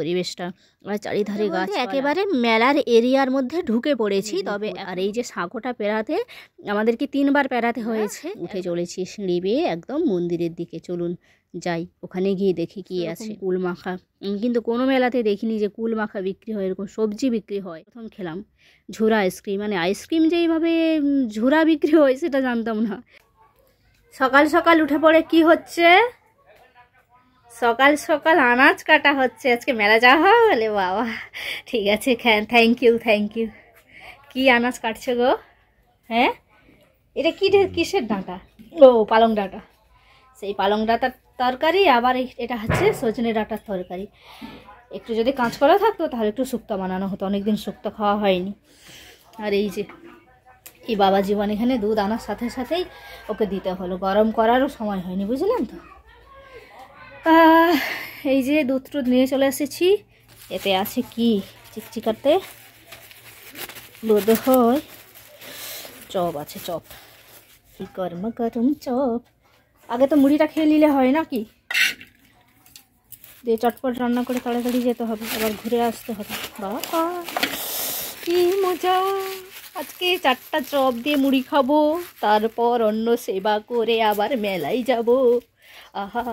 পরিবেশটা, আর চারিধারে গাছ, একেবারে মেলার এরিয়ার মধ্যে ঢুকে পড়েছি। তবে আর এই যে সাঁকোটা পেরাতে আমাদেরকে 3বার পেরাতে হয়েছে। উঠে চলেছি সিঁড়ি বেয়ে একদম মন্দিরের দিকে। চলুন যাই, ওখানে গিয়ে দেখি কি আছে। কুল মাখা কিন্তু কোনো মেলাতে দেখিনি যে কুল মাখা বিক্রি হয়, এরকম সবজি বিক্রি হয়। প্রথম খেলাম ঝুরা আইসক্রিম, মানে আইসক্রিম যেইভাবে ঝুরা বিক্রি হয় সেটা জানতাম না। সকাল সকাল উঠে পড়ে কি হচ্ছে, সকাল সকাল আনাজ কাটা হচ্ছে। আজকে মেলা যাওয়া হলে বাবা, ঠিক আছে, থ্যাংক ইউ থ্যাংক ইউ। কি আনাজ কাটছে গো? হ্যাঁ, এটা কিসের ডাঁটা? ও পালং ডাঁটা। সেই পালং ডাঁটার তরকারি, আবার এটা হচ্ছে সজনে ডাঁটার তরকারি। একটু যদি কাঁচকলা থাকতো তাহলে একটু শুক্তো বানানো হতো, অনেকদিন শুক্তো খাওয়া হয়নি। আর এই যে এই বাবা জীবন এখানে দুধ আনার সাথে সাথেই ওকে দিতে হলো, গরম করারও সময় হয়নি, বুঝলেন তো। এই যে দুধ টুধ নিয়ে চলে এসেছি। এতে আছে কি চিকচিকাতে বোধ হয় চপ আছে, চপ, কি গরম গরম চপ। আগে তো মুড়িটা খেয়ে নিলে হয় না কি, দিয়ে চটপট রান্না করে তাড়াতাড়ি যেতে হবে, আবার ঘুরে আসতে হবে। বাবা কি মজা, আজকে 4টা চপ দিয়ে মুড়ি খাবো, তারপর অন্য সেবা করে আবার মেলায় যাব। আহা,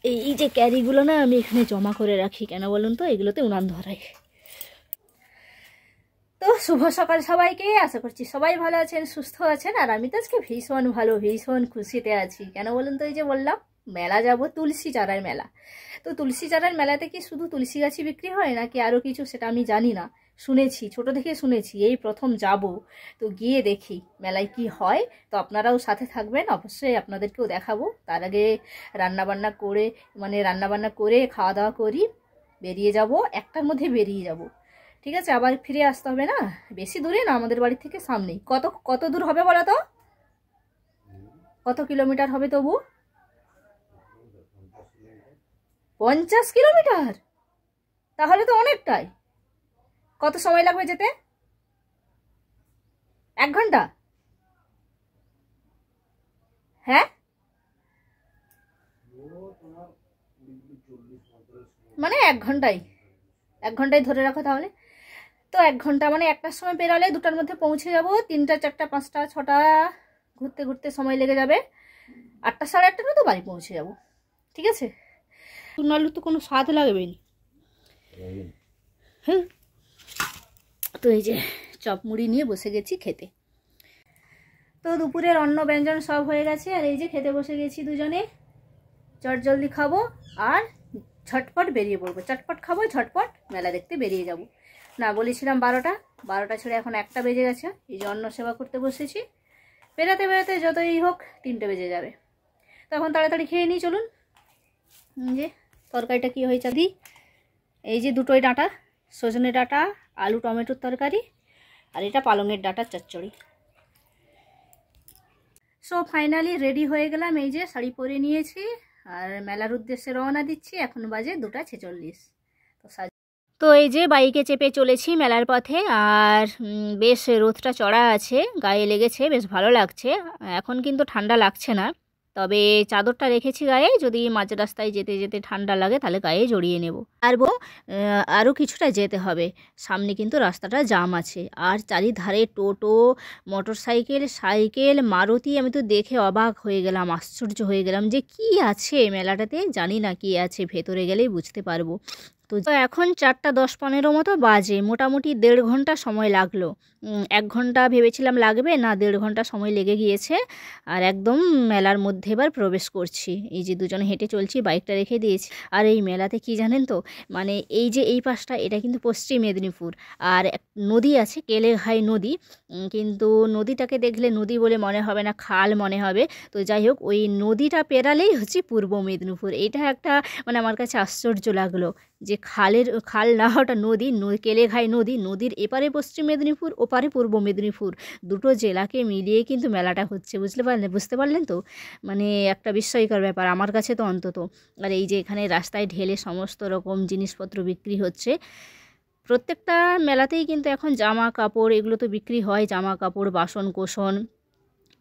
এই যে ক্যারিগুলো না আমি এখানে জমা করে রাখি, কেন বলুন তো, এগুলোতে উনান ধরাই। তো শুভ সকাল সবাইকে, আশা করছি সবাই ভালো আছেন, সুস্থ আছেন। আর আমি তো আজকে ভীষণ ভালো, ভীষণ খুশিতে আছি। কেন বলুন তো, এই যে বললাম মেলা যাব, তুলসী চারার মেলা। তো তুলসী চারার মেলাতে কি শুধু তুলসী গাছই বিক্রি হয় নাকি আরও কিছু, সেটা আমি জানি না, শুনেছি, ছোট থেকে শুনেছি, এই প্রথম যাব। তো গিয়ে দেখি মেলায় কি হয়। তো আপনারাও সাথে থাকবেন, অবশ্যই আপনাদেরকেও দেখাবো। তার আগে রান্নাবান্না করে খাওয়া দাওয়া করি, বেরিয়ে যাব, 1টার মধ্যে বেরিয়ে যাব, ঠিক আছে। আবার ফিরে আসতে হবে না, বেশি দূরে না, আমাদের বাড়ি থেকে সামনেই। কত দূর হবে বলো তো, কত কিলোমিটার হবে তবু? 50 কিলোমিটার, তাহলে তো অনেকটাই। কত সময় লাগবে যেতে? 1 ঘন্টা? হ্যাঁ, মানে 1 ঘন্টাই, 1 ঘন্টায় ধরে রাখো তাহলে। তো 1 ঘন্টা মানে 1টার সময় বেরোলে 2টার মধ্যে পৌঁছে যাব। 3টা 4টা 5টা 6টা ঘুরতে ঘুরতে সময় লেগে যাবে। 8টা 8:30টার মতো বাড়ি পৌঁছে যাব, ঠিক আছে। নালু তো কোনো স্বাদ লাগবে না। হ্যাঁ, তো এই যে চপ মুড়ি নিয়ে বসে গেছি খেতে। তো দুপুরের অন্ন ব্যঞ্জন সব হয়ে গেছে, আর এই যে খেতে বসে গেছি দুজনে। চট জলদি খাবো আর ঝটপট বেরিয়ে পড়বো, চটপট খাবো, ঝটপট মেলা দেখতে বেরিয়ে যাব। না, বলেছিলাম 12টা ছেড়ে এখন 1টা বেজে গেছে। এই যে অন্ন সেবা করতে বসেছি, বেরাতে বেরাতে যতই হোক 3টে বেজে যাবে। তখন তাড়াতাড়ি খেয়ে নিই, চলুন। যে তরকারিটা কি হয়েছে দি, এই যে দুটোই ডাঁটা, সজনে ডাঁটা, আলু টমেটোর তরকারি, আর এটা পালংয়ের ডাঁটার চচ্চড়ি। সো ফাইনালি রেডি হয়ে গেলাম, এই যে শাড়ি পরে নিয়েছি আর মেলার উদ্দেশ্যে রওনা দিচ্ছি। এখন বাজে 2:46। তো এই যে বাইকে চেপে চলেছি মেলার পথে, আর বেশ রোদটা চড়া আছে, গায়ে লেগেছে, বেশ ভালো লাগছে। এখন কিন্তু ঠান্ডা লাগছে না, তবে চাদরটা রেখেছি গায়ে, যদি মাঝ রাস্তায় যেতে যেতে ঠান্ডা লাগে তাহলে গায়ে জড়িয়ে নেব। আরও কিছুটা যেতে হবে, সামনে কিন্তু রাস্তাটা জাম আছে, আর চারিধারে টোটো, মোটরসাইকেল, সাইকেল, মারুতি। আমি তো দেখে অবাক হয়ে গেলাম, আশ্চর্য হয়ে গেলাম যে কি আছে মেলাটাতে, জানি না কি আছে, ভেতরে গেলেই বুঝতে পারবো। তো এখন 4টা 10-15 মতো বাজে, মোটামুটি 1.5 ঘন্টা সময় লাগলো। 1 ঘন্টা ভেবেছিলাম লাগবে, না 1.5 ঘন্টা সময় লেগে গিয়েছে। আর একদম মেলার মধ্যে এবার প্রবেশ করছি। এই যে দুজনে হেঁটে চলছি, বাইকটা রেখে দিয়েছি। আর এই মেলাতে কি জানেন তো, মানে এই যে এই পাশটা, এটা কিন্তু পশ্চিম মেদিনীপুর, আর নদী আছে, কেলেঘাই নদী। কিন্তু নদীটাকে দেখলে নদী বলে মনে হবে না, খাল মনে হবে। তো যাই হোক, ওই নদীটা পেরালেই হচ্ছে পূর্ব মেদিনীপুর। এইটা একটা মানে আমার কাছে আশ্চর্য লাগলো যে খাল না, ওটা নদী, কেলেঘাই নদী, নদীর এপারে পশ্চিম মেদিনীপুর, ওপারে পূর্ব মেদিনীপুর, দুটো জেলাকে মিলিয়ে কিন্তু মেলাটা হচ্ছে, বুঝতে পারলেন তো। মানে একটা বিস্ময়কর ব্যাপার আমার কাছে তো অন্তত। আর এই যে এখানে রাস্তায় ঢেলে সমস্ত রকম জিনিসপত্র বিক্রি হচ্ছে। প্রত্যেকটা মেলাতেই কিন্তু এখন জামা কাপড় এগুলো তো বিক্রি হয়, জামা কাপড়, বাসন কোসন,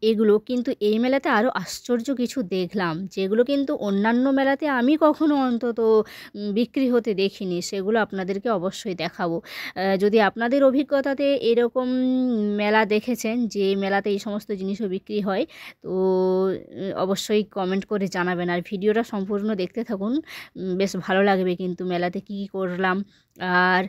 এগুলো কিন্তু এই মেলাতে আরও আশ্চর্য কিছু দেখলাম, যেগুলো কিন্তু অন্যান্য মেলাতে আমি কখনো অন্তত বিক্রি হতে দেখিনি, সেগুলো আপনাদেরকে অবশ্যই দেখাবো। যদি আপনাদের অভিজ্ঞতাতে এরকম মেলা দেখেছেন যে মেলাতে এই সমস্ত জিনিসও বিক্রি হয়, তো অবশ্যই কমেন্ট করে জানাবেন। আর ভিডিওটা সম্পূর্ণ দেখতে থাকুন, বেশ ভালো লাগবে কিন্তু মেলাতে কী কী করলাম আর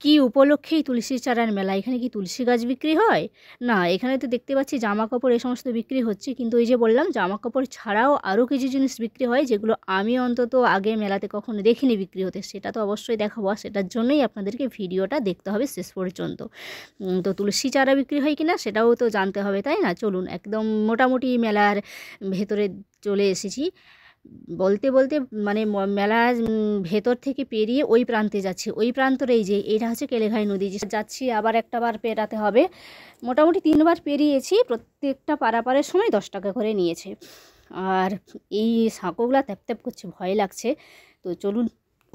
কি উপলক্ষে এই তুলসী চারার মেলা। এখানে কি তুলসী গাছ বিক্রি হয়? না, এখানে তো দেখতে পাচ্ছি জামা কাপড় এই সমস্ত বিক্রি হচ্ছে, কিন্তু ওই যে বললাম জামা কাপড় ছাড়াও আরও কিছু জিনিস বিক্রি হয় যেগুলো আমি অন্তত আগে মেলাতে কখনো দেখিনি বিক্রি হতে, সেটা তো অবশ্যই দেখাবো। আর সেটার জন্যই আপনাদেরকে ভিডিওটা দেখতে হবে শেষ পর্যন্ত। তো তুলসী চারা বিক্রি হয় কিনা সেটাও তো জানতে হবে, তাই না? চলুন, একদম মোটামুটি মেলার ভেতরে চলে এসেছি। বলতে বলতে মানে মেলার ভেতর থেকে পেরিয়ে ওই প্রান্তে যাচ্ছি। ওই প্রান্তর এই যে এটা হচ্ছে কেলেঘাই নদী, যে যাচ্ছি আবার একটা বার পেরাতে হবে। মোটামুটি 3বার পেরিয়েছি, প্রত্যেকটা পারাপারের সময় 10 টাকা করে নিয়েছে। আর এই সাঁকোগুলা ট্যাপ ট্যাপ করছে, ভয় লাগছে। তো চলুন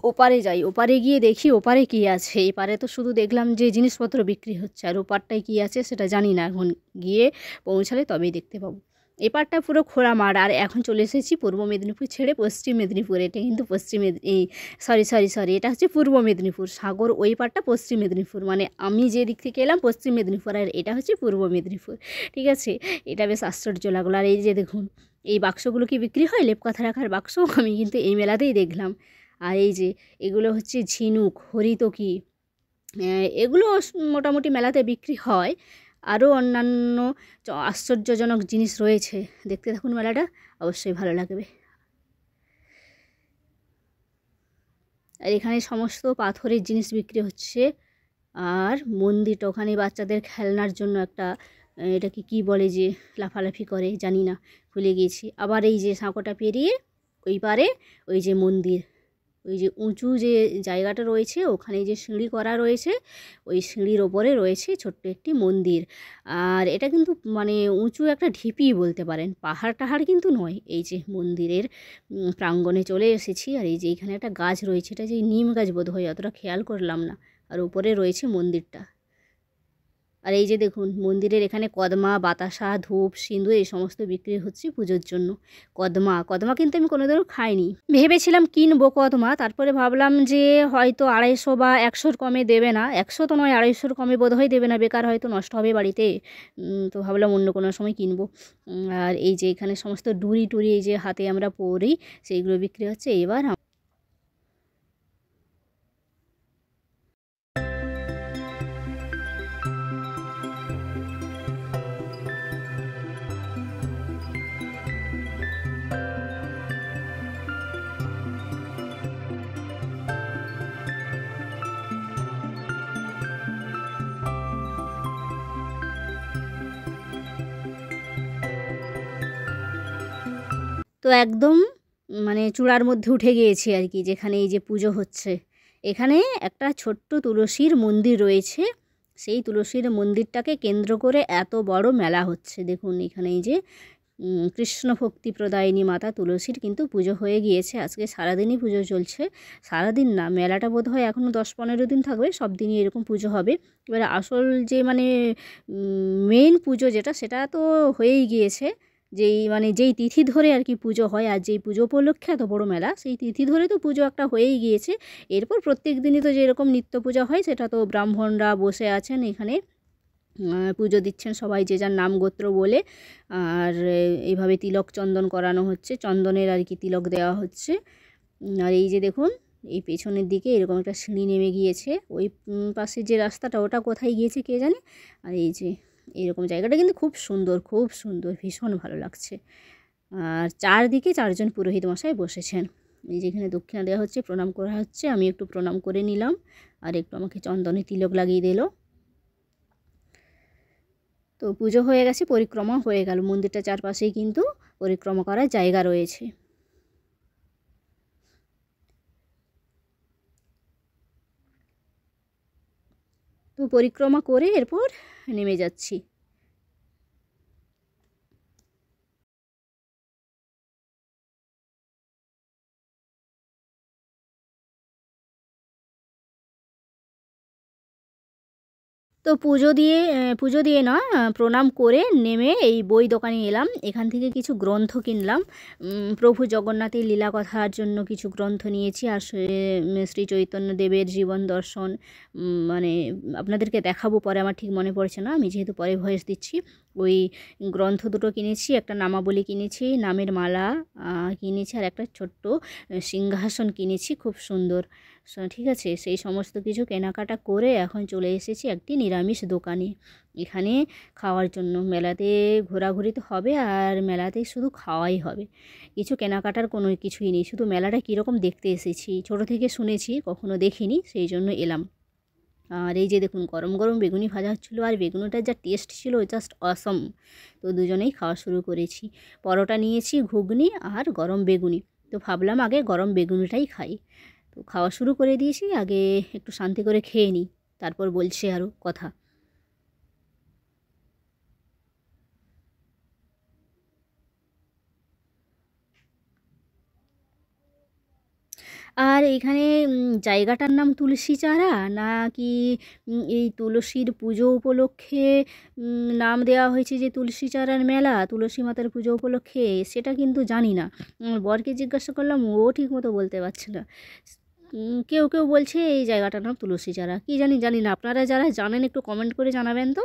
ওপারে যাই, ওপারে গিয়ে দেখি ওপারে কী আছে। এপারে তো শুধু দেখলাম যে জিনিসপত্র বিক্রি হচ্ছে, আর ওপারটায় কী আছে সেটা জানি না, এখন গিয়ে পৌঁছালে তবেই দেখতে পাবো। এপারটা পুরো খোলা মাঠ। আর এখন চলে এসেছি পূর্ব মেদিনীপুর ছেড়ে পশ্চিম মেদিনীপুর। এটা কিন্তু এই সরি এটা হচ্ছে পূর্ব মেদিনীপুর। সাগর ওই পারটা পশ্চিম মেদিনীপুর, মানে আমি যে দিক থেকে এলাম পশ্চিম মেদিনীপুর, আর এটা হচ্ছে পূর্ব মেদিনীপুর। ঠিক আছে, এটা বেশ আশ্চর্য লাগলো। আর এই যে দেখুন, এই বাক্সগুলো কি বিক্রি হয়? লেপকাথা রাখার বাক্স, আমি কিন্তু এই মেলাতেই দেখলাম। আর এই যে এগুলো হচ্ছে ঝিনুক, হরিতকি, এগুলো মোটামুটি মেলাতে বিক্রি হয়। আরও অন্যান্য আশ্চর্যজনক জিনিস রয়েছে, দেখতে থাকুন, মেলাটা অবশ্যই ভালো লাগবে। আর এখানে সমস্ত পাথরের জিনিস বিক্রি হচ্ছে। আর মন্দিরটা, ওখানে বাচ্চাদের খেলনার জন্য একটা, এটাকে কি বলে যে লাফালাফি করে জানি না, ভুলে গিয়েছি। আবার এই যে সাঁকোটা পেরিয়ে ওই পারে ওই যে মন্দির, ওই যে উঁচু যে জায়গাটা রয়েছে, ওখানে যে সিঁড়ি করা রয়েছে, ওই সিঁড়ির ওপরে রয়েছে ছোট্ট একটি মন্দির। আর এটা কিন্তু মানে উঁচু একটা ঢিপি বলতে পারেন, পাহাড় টাহাড় কিন্তু নয়। এই যে মন্দিরের প্রাঙ্গণে চলে এসেছি। আর এই যে এখানে একটা গাছ রয়েছে, এটা যে নিম গাছ বোধ হয়, অতটা খেয়াল করলাম না। আর উপরে রয়েছে মন্দিরটা। আর এই যে দেখুন, মন্দিরের এখানে কদমা, বাতাসা, ধূপ, সিঁদুর এই সমস্ত বিক্রি হচ্ছে পুজোর জন্য। কদমা কিন্তু আমি কোনোদিনও খাইনি, ভেবেছিলাম কিনবো কদমা, তারপরে ভাবলাম যে হয়তো 250 বা 100-র কমে দেবে না। 100 তো নয়, 250-র কমে বোধহয় দেবে না, বেকার হয়তো নষ্ট হবে বাড়িতে। তো ভাবলাম অন্য কোনো সময় কিনবো। আর এই যে এখানে সমস্ত ডুরি টুরি এই যে হাতে আমরা পরি, সেইগুলো বিক্রি হচ্ছে। এবার তো একদম মানে চূড়ার মধ্যে উঠে গিয়েছি আর কি, যেখানে এই যে পুজো হচ্ছে। এখানে একটা ছোট্ট তুলসীর মন্দির রয়েছে, সেই তুলসীর মন্দিরটাকে কেন্দ্র করে এত বড় মেলা হচ্ছে। দেখুন এখানে এই যে কৃষ্ণ ভক্তি প্রদায়িনী মাতা তুলসীর কিন্তু পুজো হয়ে গিয়েছে। আজকে সারাদিনই পুজো চলছে, সারাদিন না, মেলাটা বোধ হয় এখনও 10-15 দিন থাকবে, সব দিনই এরকম পুজো হবে। এবারে আসল যে মানে মেন পুজো যেটা, সেটা তো হয়েই গিয়েছে। যেই তিথি ধরে আর কি পুজো হয়, আর যেই পুজো উপলক্ষে এত বড় মেলা, সেই তিথি ধরে তো পুজো একটা হয়েই গিয়েছে। এরপর প্রত্যেক দিনই তো যেরকম নিত্য পূজা হয়, সেটা তো ব্রাহ্মণরা বসে আছেন এখানে, পুজো দিচ্ছেন সবাই যে যার নাম গোত্র বলে। আর এইভাবে তিলক চন্দন করানো হচ্ছে, চন্দনের আর কি তিলক দেওয়া হচ্ছে। আর এই যে দেখুন, এই পেছনের দিকে এরকম একটা সিঁড়ি নেমে গিয়েছে, ওই পাশে যে রাস্তাটা, ওটা কোথায় গিয়েছে কে জানে। আর এই যে এরকম জায়গাটা কিন্তু খুব সুন্দর, খুব সুন্দর, ভীষণ ভালো লাগছে। আর চারদিকে 4জন পুরোহিত মশাই বসেছেন। এই যেখানে দক্ষিণা দেওয়া হচ্ছে, প্রণাম করা হচ্ছে, আমি একটু প্রণাম করে নিলাম, আর একটু আমাকে চন্দনে তিলক লাগিয়ে দিল। তো পুজো হয়ে গেছে, পরিক্রমা হয়ে গেল। মন্দিরটা চারপাশেই কিন্তু পরিক্রমা করার জায়গা রয়েছে। তো পরিক্রমা করে এরপর নেমে যাচ্ছি। তো পুজো দিয়ে না প্রণাম করে নেমে এই বই দোকানে এলাম। এখান থেকে কিছু গ্রন্থ কিনলাম। প্রভু জগন্নাথের লীলা কথার জন্য কিছু গ্রন্থ নিয়েছি, আর শ্রী চৈতন্যদেবের জীবন দর্শন মানে আপনাদেরকে দেখাবো পরে, আমার ঠিক মনে পড়ছে না, আমি যেহেতু পরে ভয়েস দিচ্ছি। ওই গ্রন্থ দুটো কিনেছি, একটা নামাবলী কিনেছি, নামের মালা কিনেছি, আর একটা ছোট্ট সিংহাসন কিনেছি, খুব সুন্দর। ঠিক আছে, সেই সমস্ত কিছু কেনাকাটা করে এখন চলে এসেছি একটি নিরামিষ দোকানে এখানে খাওয়ার জন্য। মেলাতে ঘোরাঘুরি তো হবে, আর মেলাতে শুধু খাওয়াই হবে, কিছু কেনাকাটার কোনো কিছুই নেই। শুধু মেলাটা কীরকম দেখতে এসেছি, ছোট থেকে শুনেছি, কখনো দেখিনি, সেই জন্য এলাম। আর এই যে দেখুন গরম গরম বেগুনি ভাজা হচ্ছিলো, আর বেগুনিটার যা টেস্ট ছিল জাস্ট অসম। তো দুজনেই খাওয়া শুরু করেছি। পরোটা নিয়েছি, ঘুগনি আর গরম বেগুনি। তো ভাবলাম আগে গরম বেগুনিটাই খাই। তো খাওয়া শুরু করে দিয়েছি, আগে একটু শান্তি করে খেয়ে নিই, তারপর বলছি আরও কথা। আর এইখানে জায়গাটার নাম তুলসী চারা নাকি এই তুলসীর পুজো উপলক্ষে নাম দেওয়া হয়েছে যে তুলসী চারার মেলা, তুলসী মাতার পুজো উপলক্ষে, সেটা কিন্তু জানি না। বরকে জিজ্ঞাসা করলাম, ও ঠিক মতো বলতে পারছে না। কেউ কেউ বলছে এই জায়গাটার নাম তুলসী চারা, কী জানি না। আপনারা যারা জানেন একটু কমেন্ট করে জানাবেন তো।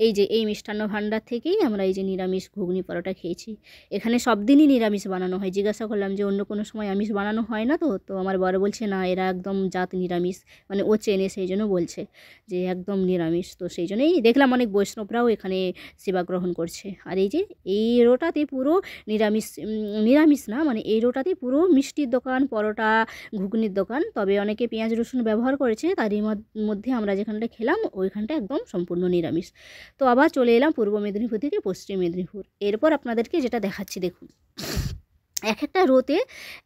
এই যে এই মিষ্টান্ন ভাণ্ডার থেকেই আমরা এই যে নিরামিষ ঘুগনি পরোটা খেয়েছি। এখানে সব দিনই নিরামিষ বানানো হয়। জিজ্ঞাসা করলাম যে অন্য কোনো সময় আমিষ বানানো হয় না? তো আমার বর বলছে না, এরা একদম জাত নিরামিষ, মানে ও চেনে, সেই জন্য বলছে যে একদম নিরামিষ। তো সেই জন্যই দেখলাম অনেক বৈষ্ণবরাও এখানে সেবা গ্রহণ করছে। আর এই যে এই রোটাতে পুরো নিরামিষ না, মানে এই রোটাতে পুরো মিষ্টির দোকান, পরোটা, ঘুগনির দোকান। তবে অনেকে পেঁয়াজ রসুন ব্যবহার করেছে, তারই মধ্যে আমরা যেখানটা খেলাম ওইখানটা একদম সম্পূর্ণ নিরামিষ। তো আবার চলে এলাম পূর্ব মেদিনীপুর থেকে পশ্চিম মেদিনীপুর। এরপর আপনাদেরকে যেটা দেখাচ্ছি দেখুন, এক একটা রোতে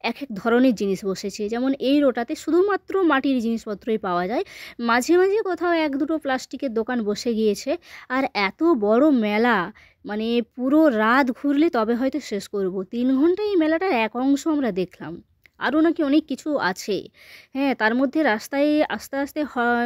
এক এক ধরনের জিনিস বসেছে। যেমন এই রোটাতে শুধুমাত্র মাটির জিনিসপত্রই পাওয়া যায়, মাঝে মাঝে কোথাও এক দুটো প্লাস্টিকের দোকান বসে গিয়েছে। আর এত বড় মেলা, মানে পুরো রাত ঘুরলে তবে হয়তো শেষ করব। 3 ঘন্টায় এই মেলাটার এক অংশ আমরা দেখলাম, আরও নাকি অনেক কিছু আছে। হ্যাঁ, তার মধ্যে রাস্তায় আস্তে আস্তে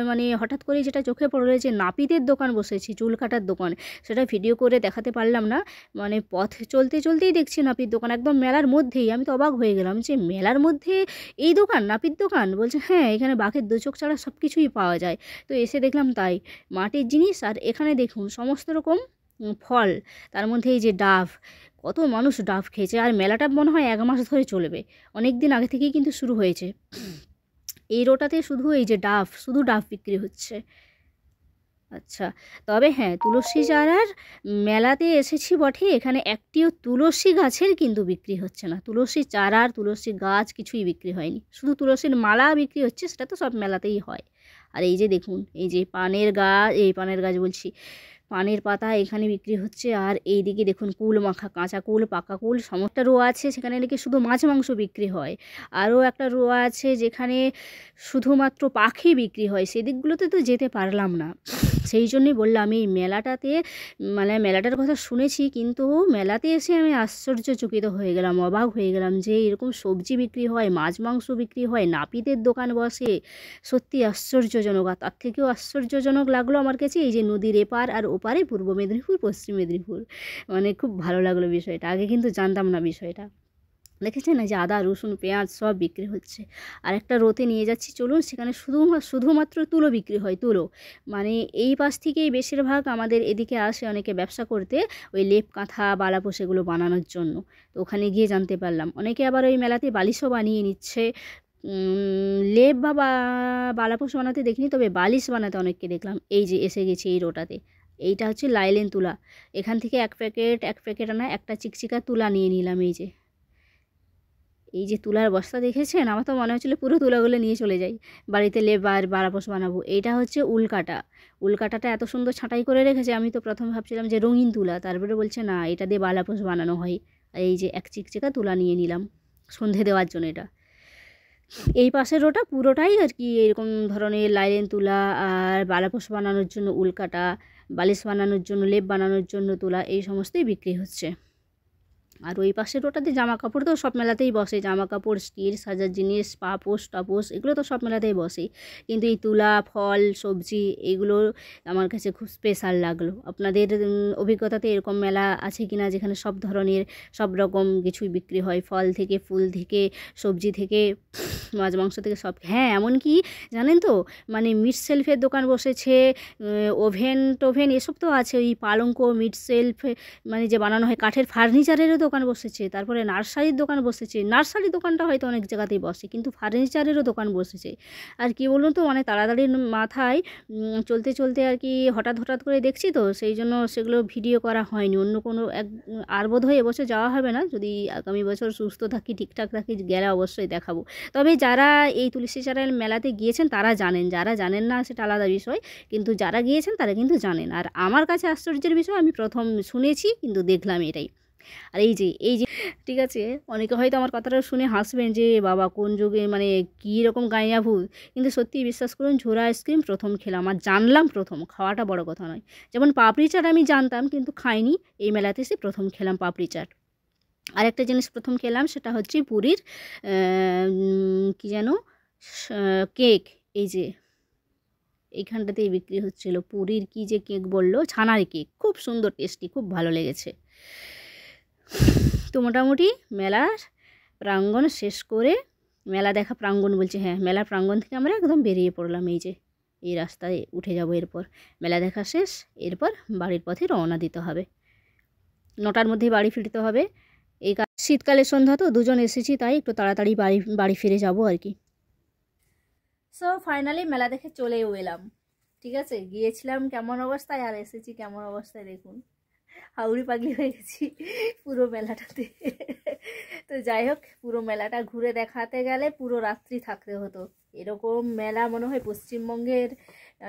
মানে হঠাৎ করে যেটা চোখে পড়লো যে নাপিতের দোকান বসেছে, চুল কাটার দোকান। সেটা ভিডিও করে দেখাতে পারলাম না, মানে পথ চলতে চলতেই দেখছি নাপিত দোকান একদম মেলার মধ্যেই। আমি তো অবাক হয়ে গেলাম যে মেলার মধ্যে এই দোকান, নাপিত দোকান। বলছে হ্যাঁ, এখানে বাঘের 2 চোখ ছাড়া সব কিছুই পাওয়া যায়। তো এসে দেখলাম তাই, মাটির জিনিস। আর এখানে দেখুন সমস্ত রকম ফল, তার মধ্যে এই যে ডাব, কত মানুষ ডাব খেয়েছে। আর মেলাটা মনে হয় 1 মাস ধরে চলবে, অনেক দিন আগে থেকেই কিন্তু শুরু হয়েছে। এই রোটাতে শুধু এই যে ডাব, শুধু ডাব বিক্রি হচ্ছে। আচ্ছা, তবে হ্যাঁ, তুলসী চারার মেলাতে এসেছি বটে, এখানে একটিও তুলসী গাছের কিন্তু বিক্রি হচ্ছে না। তুলসী চারার, তুলসী গাছ কিছুই বিক্রি হয়নি, শুধু তুলসীর মালা বিক্রি হচ্ছে। সেটা তো সব মেলাতেই হয়। আর এই যে দেখুন, এই যে পানের গাছ বলছি, পানের পাতা এখানে বিক্রি হচ্ছে। আর এই দিকে দেখুন কুল মাখা, কাঁচা কুল, পাকা কুল, সমস্ত রোয়া আছে। সেখানে নাকি শুধু মাছ মাংস বিক্রি হয়। আরও একটা রোয়া আছে যেখানে শুধুমাত্র পাখি বিক্রি হয়। সেদিকগুলোতে তো যেতে পারলাম না, সেই জন্যই বললাম এই মেলাটাতে, মানে মেলাটার কথা শুনেছি, কিন্তু মেলাতে এসে আমি আশ্চর্যচকিত হয়ে গেলাম, অবাক হয়ে গেলাম যে এরকম সবজি বিক্রি হয়, মাছ মাংস বিক্রি হয়, নাপিতের দোকান বসে। সত্যি আশ্চর্যজনক। আর তার থেকেও আশ্চর্যজনক লাগলো আমার কাছে এই যে নদীর এপার আর ওপারে পূর্ব মেদিনীপুর, পশ্চিম মেদিনীপুর। মানে খুব ভালো লাগলো বিষয়টা, আগে কিন্তু জানতাম না বিষয়টা। দেখেছেন না যে আদা রসুন পেঁয়াজ সব বিক্রি হচ্ছে। আর একটা রোতে নিয়ে যাচ্ছি, চলুন, সেখানে শুধুমাত্র তুলো বিক্রি হয়, তুলো। মানে এই পাশ থেকেই বেশিরভাগ আমাদের এদিকে আসে অনেকে ব্যবসা করতে, ওই লেপ কাঁথা বালাপোষ এগুলো বানানোর জন্য। তো ওখানে গিয়ে জানতে পারলাম অনেকে আবার ওই মেলাতে বালিশও বানিয়ে নিচ্ছে। লেপ বা বালাপোষ বানাতে দেখিনি, তবে বালিশ বানাতে অনেককে দেখলাম। এই যে এসে গেছি এই রোটাতে, এইটা হচ্ছে লাইলেন তুলা। এখান থেকে এক প্যাকেট আনা একটা চিকচিকা তুলা নিয়ে নিলাম। এই যে তুলার বস্তা দেখেছেন, আমার তো মনে হচ্ছিলো পুরো তুলাগুলো নিয়ে চলে যাই, বাড়িতে লেপ আর বালাপোষ বানাবো। এইটা হচ্ছে উলকাটা। উলকাটাটা এত সুন্দর ছাঁটাই করে রেখেছে, আমি তো প্রথমে ভাবছিলাম যে রঙিন তুলা, তারপরে বলছে না, এটা দিয়ে বালাপোষ বানানো হয়। আর এই যে এক চিকচিকা তুলা নিয়ে নিলাম সন্ধে দেওয়ার জন্য। এটা এই পাশের রোটা পুরোটাই আর কি এরকম ধরনের লাইলেন তুলা, আর বালাপোষ বানানোর জন্য উলকাটা, বালিশ বানানোর জন্য, লেপ বানানোর জন্য তুলা, এই সমস্তই বিক্রি হচ্ছে। আর ওই পাশের ওটাতে জামা কাপড় তো সব মেলাতেই বসে, জামা কাপড়, স্টিল, সাজার জিনিস, পাপোশ টাপোশ, এগুলো তো সব মেলাতেই বসে। কিন্তু এই তুলা, ফল, সবজি এগুলো আমার কাছে খুব স্পেশাল লাগলো। আপনাদের অভিজ্ঞতাতে এরকম মেলা আছে কি না যেখানে সব ধরনের সব রকম কিছুই বিক্রি হয়, ফল থেকে, ফুল থেকে, সবজি থেকে, মাছ মাংস থেকে সব। হ্যাঁ, এমনকি জানেন তো মানে মিট শেলফের দোকান বসেছে, ওভেন টোভেন এসব তো আছে, ওই পালঙ্ক, মিট শেলফ মানে যে বানানো হয় কাঠের, ফার্নিচারেরও দোকান বসেছে, তারপরে নার্সারির দোকান বসেছে। নার্সারির দোকানটা হয়তো অনেক জায়গাতেই বসে, কিন্তু ফার্নিচারেরও দোকান বসেছে। আর কি বলুন তো মানে তাড়াতাড়ির মাথায় চলতে চলতে আর কি হঠাৎ হঠাৎ করে দেখছি তো সেই জন্য সেগুলো ভিডিও করা হয়নি। অন্য কোনো আর বোধ হয় এবছর যাওয়া হবে না, যদি আগামী বছর সুস্থ থাকি, ঠিকঠাক থাকি, গেলে অবশ্যই দেখাবো। তবে যারা এই তুলসীচারাল মেলাতে গিয়েছেন তারা জানেন, যারা জানেন না সেটা আলাদা বিষয়, কিন্তু যারা গিয়েছেন তারা কিন্তু জানেন। আর আমার কাছে আশ্চর্যের বিষয়, আমি প্রথম শুনেছি কিন্তু দেখলাম এটাই। আর এই যে ঠিক আছে, অনেকে হয়তো আমার কথাটা শুনে হাসবেন যে বাবা কোন যুগে মানে কী রকম গাইয়া ভূত, কিন্তু সত্যি বিশ্বাস করুন ঝোড়া আইসক্রিম প্রথম খেলাম আর জানলাম প্রথম, খাওয়াটা বড় কথা নয়। যেমন পাপড়ি চাট আমি জানতাম কিন্তু খাইনি, এই মেলাতে এসে প্রথম খেলাম পাপড়ি চাট। আরেকটা জিনিস প্রথম খেলাম সেটা হচ্ছে পুরীর কী যেন কেক, এই যে এইখানটাতেই বিক্রি হচ্ছিল পুরীর কী যে কেক বললো, ছানার কেক, খুব সুন্দর টেস্টি, খুব ভালো লেগেছে। তো মোটামুটি মেলার প্রাঙ্গণ শেষ করে, মেলা দেখা প্রাঙ্গণ বলছে, হ্যাঁ মেলার প্রাঙ্গণ থেকে আমরা একদম বেরিয়ে পড়লাম। এই যে এই রাস্তায় উঠে যাব, এরপর মেলা দেখা শেষ, এরপর বাড়ির পথে রওনা দিতে হবে। 9টার মধ্যেই বাড়ি ফিরতে হবে। এই শীতকালের সন্ধ্যা তো, দুজন এসেছি তাই একটু তাড়াতাড়ি বাড়ি ফিরে যাব আর কি। সো ফাইনালি মেলা দেখে চলেও এলাম। ঠিক আছে, গিয়েছিলাম কেমন অবস্থায় আর এসেছি কেমন অবস্থায় দেখুন, হাউড়ি পাগলি হয়ে গেছি পুরো মেলাটাতে। তো যাই হোক, পুরো মেলাটা ঘুরে দেখাতে গেলে পুরো রাত্রি থাকতে হতো। এরকম মেলা মনে হয় পশ্চিমবঙ্গের,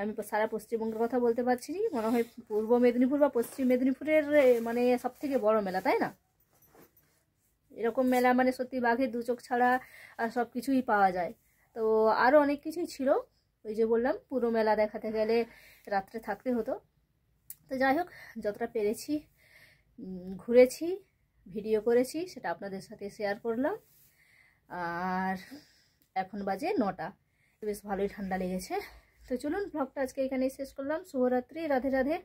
আমি সারা পশ্চিমবঙ্গের কথা বলতে পারছি না, মনে হয় পূর্ব মেদিনীপুর বা পশ্চিম মেদিনীপুরের মানে সব থেকে বড় মেলা, তাই না? এরকম মেলা মানে সত্যি বাঘের দু চোখ ছাড়া আর সব কিছুই পাওয়া যায়। তো আরও অনেক কিছুই ছিল, ওই যে বললাম পুরো মেলা দেখাতে গেলে রাত্রে থাকতে হতো। তো যাই হোক, যতটা পেরেছি ঘুরেছি, ভিডিও করেছি, সেটা আপনাদের সাথে শেয়ার করলাম। আর এখন বাজে 9টা, বেশ ভালোই ঠান্ডা লেগেছে। তো চলুন ব্লগটা আজকে এখানেই শেষ করলাম। শুভরাত্রি, রাধে রাধে।